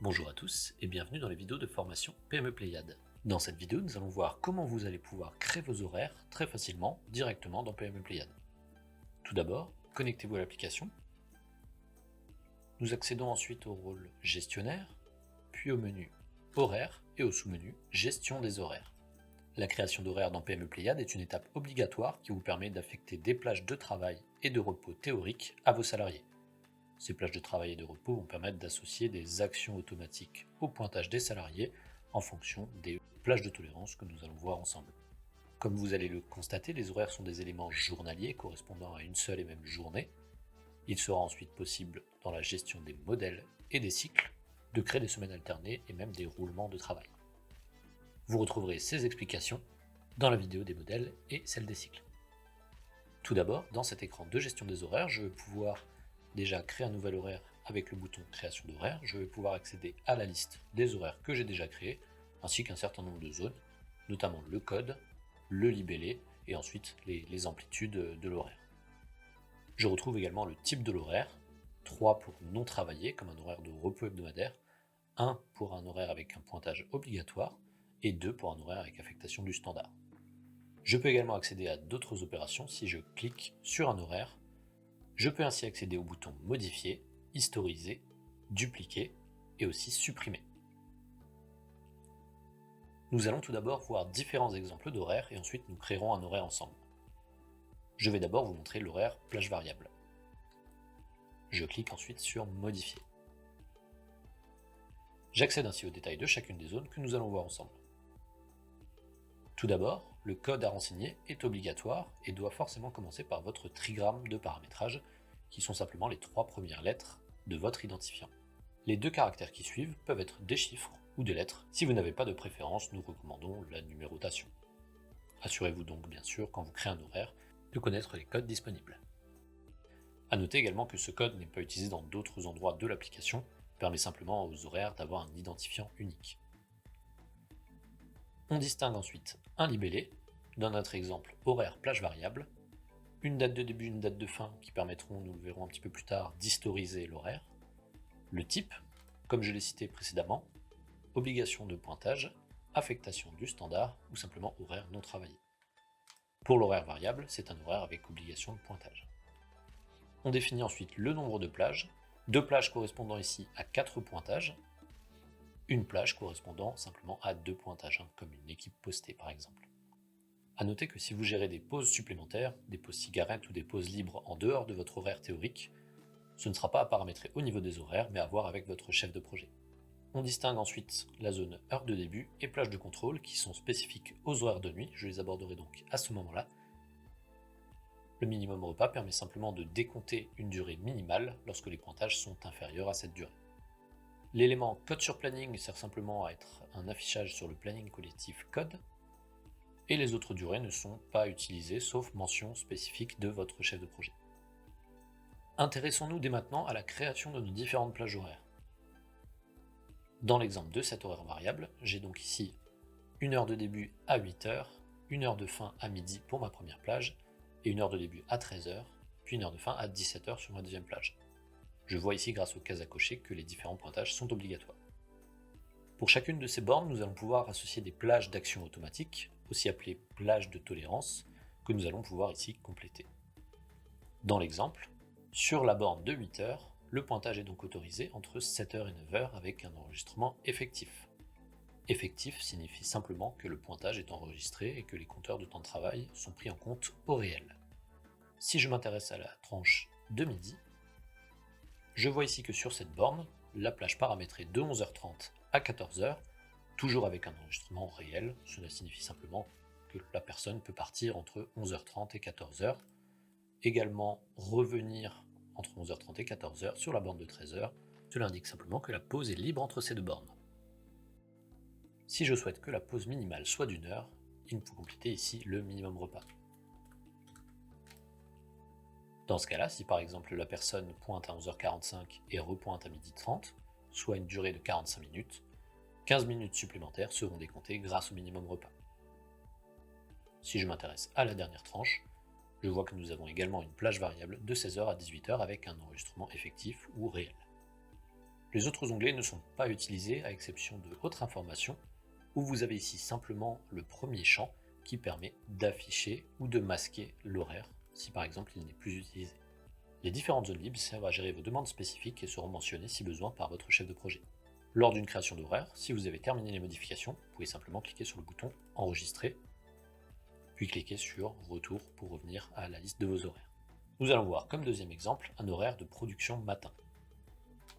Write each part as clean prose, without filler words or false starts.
Bonjour à tous et bienvenue dans les vidéos de formation PME Pléiade. Dans cette vidéo, nous allons voir comment vous allez pouvoir créer vos horaires très facilement directement dans PME Pléiade. Tout d'abord, connectez-vous à l'application. Nous accédons ensuite au rôle gestionnaire, puis au menu horaires et au sous-menu gestion des horaires. La création d'horaires dans PME Pléiade est une étape obligatoire qui vous permet d'affecter des plages de travail et de repos théoriques à vos salariés. Ces plages de travail et de repos vont permettre d'associer des actions automatiques au pointage des salariés en fonction des plages de tolérance que nous allons voir ensemble. Comme vous allez le constater, les horaires sont des éléments journaliers correspondant à une seule et même journée. Il sera ensuite possible, dans la gestion des modèles et des cycles, de créer des semaines alternées et même des roulements de travail. Vous retrouverez ces explications dans la vidéo des modèles et celle des cycles. Tout d'abord, dans cet écran de gestion des horaires, je vais pouvoir déjà créer un nouvel horaire avec le bouton création d'horaire. Je vais pouvoir accéder à la liste des horaires que j'ai déjà créés, ainsi qu'un certain nombre de zones, notamment le code, le libellé et ensuite les amplitudes de l'horaire. Je retrouve également le type de l'horaire, 3 pour non travaillé comme un horaire de repos hebdomadaire, 1 pour un horaire avec un pointage obligatoire et 2 pour un horaire avec affectation du standard. Je peux également accéder à d'autres opérations si je clique sur un horaire. Je peux ainsi accéder au bouton modifier, historiser, dupliquer et aussi supprimer. Nous allons tout d'abord voir différents exemples d'horaires et ensuite nous créerons un horaire ensemble. Je vais d'abord vous montrer l'horaire plage variable. Je clique ensuite sur modifier. J'accède ainsi aux détails de chacune des zones que nous allons voir ensemble. Tout d'abord, le code à renseigner est obligatoire et doit forcément commencer par votre trigramme de paramétrage, qui sont simplement les 3 premières lettres de votre identifiant. Les 2 caractères qui suivent peuvent être des chiffres ou des lettres. Si vous n'avez pas de préférence, nous recommandons la numérotation. Assurez-vous donc bien sûr, quand vous créez un horaire, de connaître les codes disponibles. A noter également que ce code n'est pas utilisé dans d'autres endroits de l'application, permet simplement aux horaires d'avoir un identifiant unique. On distingue ensuite un libellé, dans notre exemple horaire plage variable, une date de début, une date de fin qui permettront, nous le verrons un petit peu plus tard, d'historiser l'horaire, le type, comme je l'ai cité précédemment, obligation de pointage, affectation du standard ou simplement horaire non travaillé. Pour l'horaire variable, c'est un horaire avec obligation de pointage. On définit ensuite le nombre de plages, 2 plages correspondant ici à 4 pointages, une plage correspondant simplement à 2 pointages, comme une équipe postée par exemple. A noter que si vous gérez des pauses supplémentaires, des pauses cigarettes ou des pauses libres en dehors de votre horaire théorique, ce ne sera pas à paramétrer au niveau des horaires, mais à voir avec votre chef de projet. On distingue ensuite la zone heure de début et plage de contrôle qui sont spécifiques aux horaires de nuit, je les aborderai donc à ce moment-là. Le minimum repas permet simplement de décompter une durée minimale lorsque les pointages sont inférieurs à cette durée. L'élément code sur planning sert simplement à être un affichage sur le planning collectif code, et les autres durées ne sont pas utilisées sauf mention spécifique de votre chef de projet. Intéressons-nous dès maintenant à la création de nos différentes plages horaires. Dans l'exemple de cet horaire variable, j'ai donc ici une heure de début à 8h, une heure de fin à midi pour ma première plage, et une heure de début à 13h, puis une heure de fin à 17h sur ma deuxième plage. Je vois ici grâce aux cases à cocher que les différents pointages sont obligatoires. Pour chacune de ces bornes, nous allons pouvoir associer des plages d'action automatique, aussi appelées plages de tolérance, que nous allons pouvoir ici compléter. Dans l'exemple, sur la borne de 8h, le pointage est donc autorisé entre 7h et 9h avec un enregistrement effectif. Effectif signifie simplement que le pointage est enregistré et que les compteurs de temps de travail sont pris en compte au réel. Si je m'intéresse à la tranche de midi, je vois ici que sur cette borne, la plage paramétrée de 11h30 à 14h, toujours avec un enregistrement réel, cela signifie simplement que la personne peut partir entre 11h30 et 14h, également revenir entre 11h30 et 14h sur la borne de 13h, cela indique simplement que la pause est libre entre ces deux bornes. Si je souhaite que la pause minimale soit d'1 heure, il me faut compléter ici le minimum repas. Dans ce cas-là, si par exemple la personne pointe à 11h45 et repointe à 12h30, soit une durée de 45 minutes, 15 minutes supplémentaires seront décomptées grâce au minimum repas. Si je m'intéresse à la dernière tranche, je vois que nous avons également une plage variable de 16h à 18h avec un enregistrement effectif ou réel. Les autres onglets ne sont pas utilisés à exception de Autres informations, où vous avez ici simplement le premier champ qui permet d'afficher ou de masquer l'horaire, si par exemple il n'est plus utilisé. Les différentes zones libres servent à gérer vos demandes spécifiques et seront mentionnées si besoin par votre chef de projet. Lors d'une création d'horaire, si vous avez terminé les modifications, vous pouvez simplement cliquer sur le bouton Enregistrer, puis cliquer sur Retour pour revenir à la liste de vos horaires. Nous allons voir comme deuxième exemple un horaire de production matin.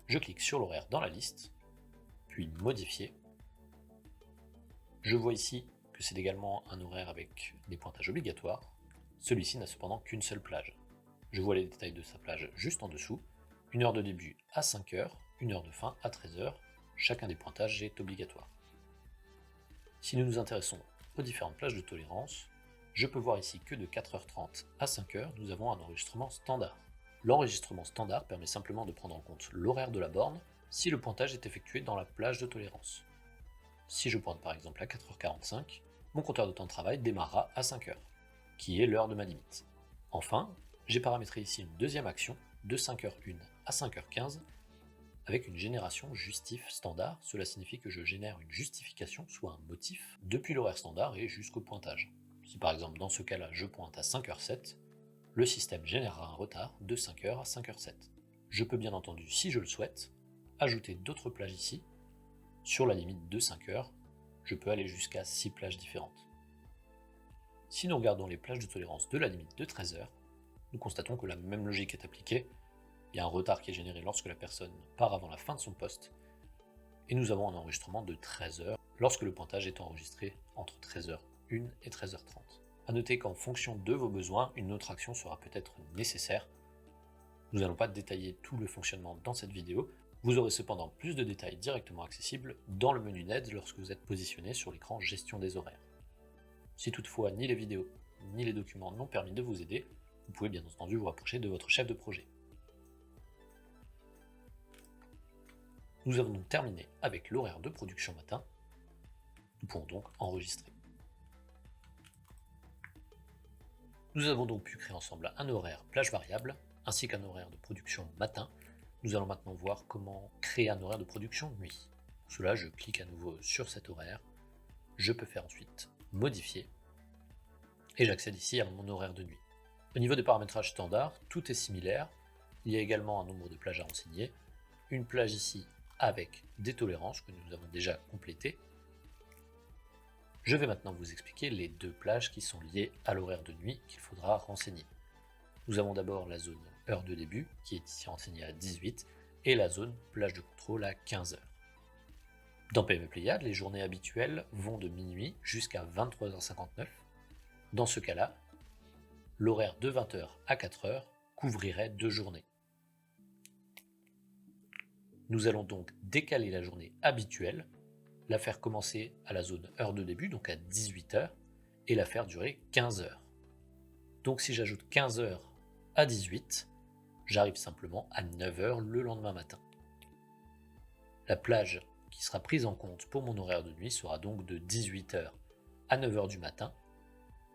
Je clique sur l'horaire dans la liste, puis Modifier. Je vois ici que c'est également un horaire avec des pointages obligatoires. Celui-ci n'a cependant qu'une seule plage. Je vois les détails de sa plage juste en dessous. Une heure de début à 5 h, une heure de fin à 13 h. Chacun des pointages est obligatoire. Si nous nous intéressons aux différentes plages de tolérance, je peux voir ici que de 4h30 à 5 h, nous avons un enregistrement standard. L'enregistrement standard permet simplement de prendre en compte l'horaire de la borne si le pointage est effectué dans la plage de tolérance. Si je pointe par exemple à 4h45, mon compteur de temps de travail démarrera à 5 h, qui est l'heure de ma limite. Enfin, j'ai paramétré ici une deuxième action de 5h01 à 5h15 avec une génération justif standard. Cela signifie que je génère une justification, soit un motif, depuis l'horaire standard et jusqu'au pointage. Si par exemple dans ce cas-là je pointe à 5h07, le système générera un retard de 5 h à 5h07. Je peux bien entendu, si je le souhaite, ajouter d'autres plages ici. Sur la limite de 5 h, je peux aller jusqu'à 6 plages différentes. Si nous regardons les plages de tolérance de la limite de 13 h, nous constatons que la même logique est appliquée. Il y a un retard qui est généré lorsque la personne part avant la fin de son poste, et nous avons un enregistrement de 13 h lorsque le pointage est enregistré entre 13h01 et 13h30. A noter qu'en fonction de vos besoins, une autre action sera peut-être nécessaire. Nous n'allons pas détailler tout le fonctionnement dans cette vidéo. Vous aurez cependant plus de détails directement accessibles dans le menu d'aide lorsque vous êtes positionné sur l'écran Gestion des horaires. Si toutefois ni les vidéos ni les documents n'ont permis de vous aider, vous pouvez bien entendu vous rapprocher de votre chef de projet. Nous avons donc terminé avec l'horaire de production matin. Nous pouvons donc enregistrer. Nous avons donc pu créer ensemble un horaire plage variable ainsi qu'un horaire de production matin. Nous allons maintenant voir comment créer un horaire de production nuit. Pour cela, je clique à nouveau sur cet horaire. Je peux faire ensuite modifier et j'accède ici à mon horaire de nuit. Au niveau des paramétrages standards, tout est similaire. Il y a également un nombre de plages à renseigner. Une plage ici avec des tolérances que nous avons déjà complétées. Je vais maintenant vous expliquer les deux plages qui sont liées à l'horaire de nuit qu'il faudra renseigner. Nous avons d'abord la zone heure de début qui est ici renseignée à 18 et la zone plage de contrôle à 15 h. Dans PME Pléiade, les journées habituelles vont de minuit jusqu'à 23h59. Dans ce cas-là, l'horaire de 20h à 4h couvrirait 2 journées. Nous allons donc décaler la journée habituelle, la faire commencer à la zone heure de début, donc à 18h, et la faire durer 15 h. Donc si j'ajoute 15 h à 18, j'arrive simplement à 9 h le lendemain matin. La plage qui sera prise en compte pour mon horaire de nuit sera donc de 18 h à 9 h du matin.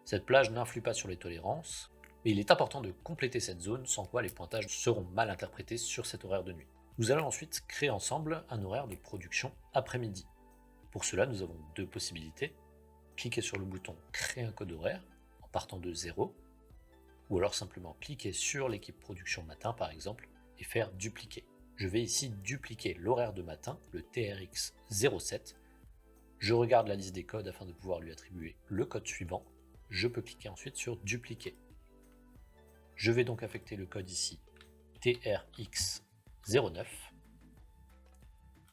Cette plage n'influe pas sur les tolérances, mais il est important de compléter cette zone, sans quoi les pointages seront mal interprétés sur cet horaire de nuit. Nous allons ensuite créer ensemble un horaire de production après-midi. Pour cela, nous avons deux possibilités. Cliquez sur le bouton Créer un code horaire en partant de 0, ou alors simplement cliquer sur l'équipe production matin par exemple et faire dupliquer. Je vais ici dupliquer l'horaire de matin, le TRX 07. Je regarde la liste des codes afin de pouvoir lui attribuer le code suivant. Je peux cliquer ensuite sur dupliquer. Je vais donc affecter le code ici TRX 09.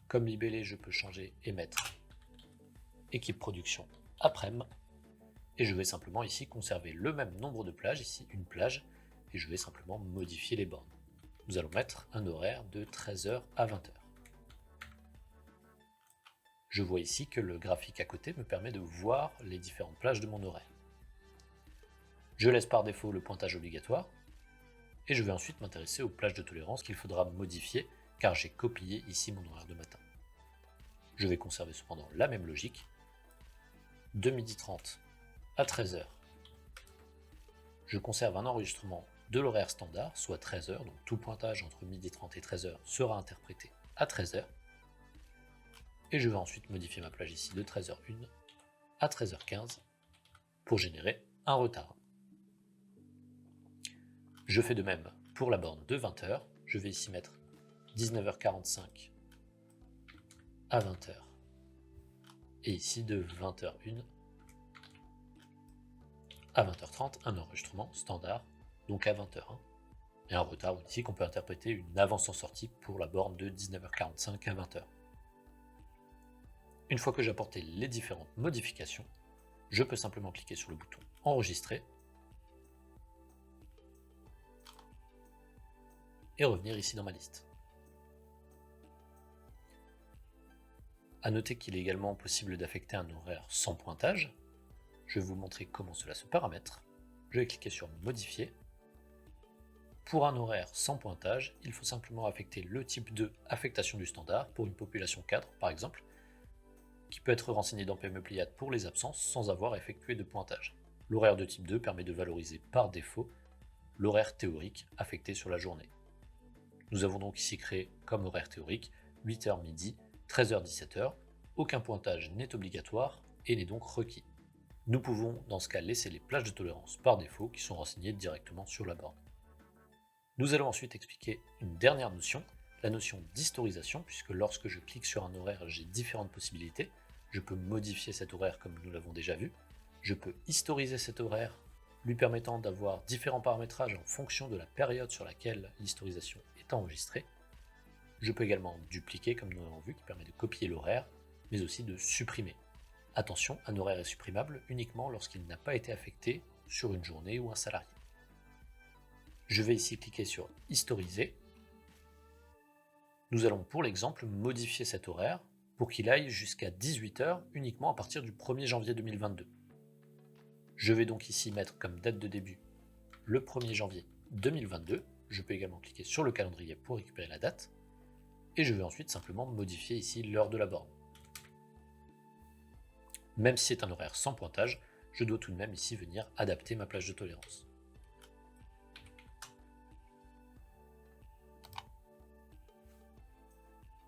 Comme libellé, je peux changer et mettre équipe production après-midi. Et je vais simplement ici conserver le même nombre de plages, ici une plage, et je vais simplement modifier les bornes. Nous allons mettre un horaire de 13 h à 20 h. Je vois ici que le graphique à côté me permet de voir les différentes plages de mon horaire. Je laisse par défaut le pointage obligatoire, et je vais ensuite m'intéresser aux plages de tolérance qu'il faudra modifier, car j'ai copié ici mon horaire de matin. Je vais conserver cependant la même logique, de 12h30 à 13 h. Je conserve un enregistrement de l'horaire standard, soit 13 h, donc tout pointage entre 12h30 et 13 h sera interprété à 13h. Et je vais ensuite modifier ma plage ici de 13h01 à 13h15 pour générer un retard. Je fais de même pour la borne de 20h. Je vais ici mettre 19h45 à 20h. Et ici de 20h01 à 20h30, un enregistrement standard, donc à 20h01. Et un retard ici qu'on peut interpréter une avance en sortie pour la borne de 19h45 à 20h. Une fois que j'ai apporté les différentes modifications, je peux simplement cliquer sur le bouton Enregistrer et revenir ici dans ma liste. A noter qu'il est également possible d'affecter un horaire sans pointage. Je vais vous montrer comment cela se paramètre. Je vais cliquer sur Modifier. Pour un horaire sans pointage, il faut simplement affecter le type de affectation du standard pour une population cadre, par exemple, qui peut être renseigné dans PME Pléiade pour les absences sans avoir effectué de pointage. L'horaire de type 2 permet de valoriser par défaut l'horaire théorique affecté sur la journée. Nous avons donc ici créé comme horaire théorique 8h midi, 13h 17h, aucun pointage n'est obligatoire et n'est donc requis. Nous pouvons dans ce cas laisser les plages de tolérance par défaut qui sont renseignées directement sur la borne. Nous allons ensuite expliquer une dernière notion, la notion d'historisation, puisque lorsque je clique sur un horaire, j'ai différentes possibilités. Je peux modifier cet horaire comme nous l'avons déjà vu. Je peux historiser cet horaire, lui permettant d'avoir différents paramétrages en fonction de la période sur laquelle l'historisation est enregistrée. Je peux également dupliquer, comme nous l'avons vu, qui permet de copier l'horaire, mais aussi de supprimer. Attention, un horaire est supprimable uniquement lorsqu'il n'a pas été affecté sur une journée ou un salarié. Je vais ici cliquer sur Historiser. Nous allons pour l'exemple modifier cet horaire pour qu'il aille jusqu'à 18h uniquement à partir du 1er janvier 2022. Je vais donc ici mettre comme date de début le 1er janvier 2022. Je peux également cliquer sur le calendrier pour récupérer la date. Et je vais ensuite simplement modifier ici l'heure de la borne. Même si c'est un horaire sans pointage, je dois tout de même ici venir adapter ma plage de tolérance.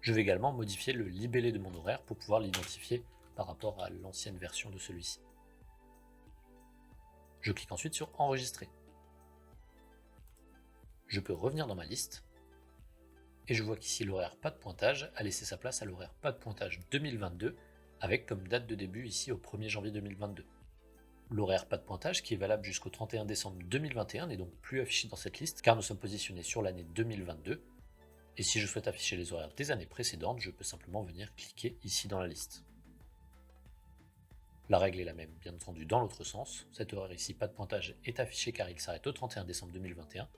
Je vais également modifier le libellé de mon horaire pour pouvoir l'identifier par rapport à l'ancienne version de celui-ci. Je clique ensuite sur Enregistrer. Je peux revenir dans ma liste et je vois qu'ici l'horaire pas de pointage a laissé sa place à l'horaire pas de pointage 2022 avec comme date de début ici au 1er janvier 2022. L'horaire pas de pointage qui est valable jusqu'au 31 décembre 2021 n'est donc plus affiché dans cette liste car nous sommes positionnés sur l'année 2022. Et si je souhaite afficher les horaires des années précédentes, je peux simplement venir cliquer ici dans la liste. La règle est la même, bien entendu, dans l'autre sens. Cet horaire ici, pas de pointage, est affiché car il s'arrête au 31 décembre 2021.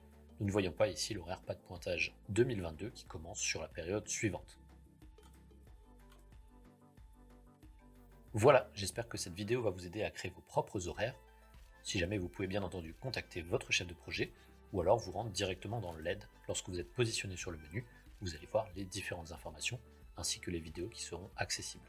Nous ne voyons pas ici l'horaire pas de pointage 2022 qui commence sur la période suivante. Voilà, j'espère que cette vidéo va vous aider à créer vos propres horaires. Si jamais, vous pouvez bien entendu contacter votre chef de projet ou alors vous rendre directement dans l'aide. Lorsque vous êtes positionné sur le menu, vous allez voir les différentes informations ainsi que les vidéos qui seront accessibles.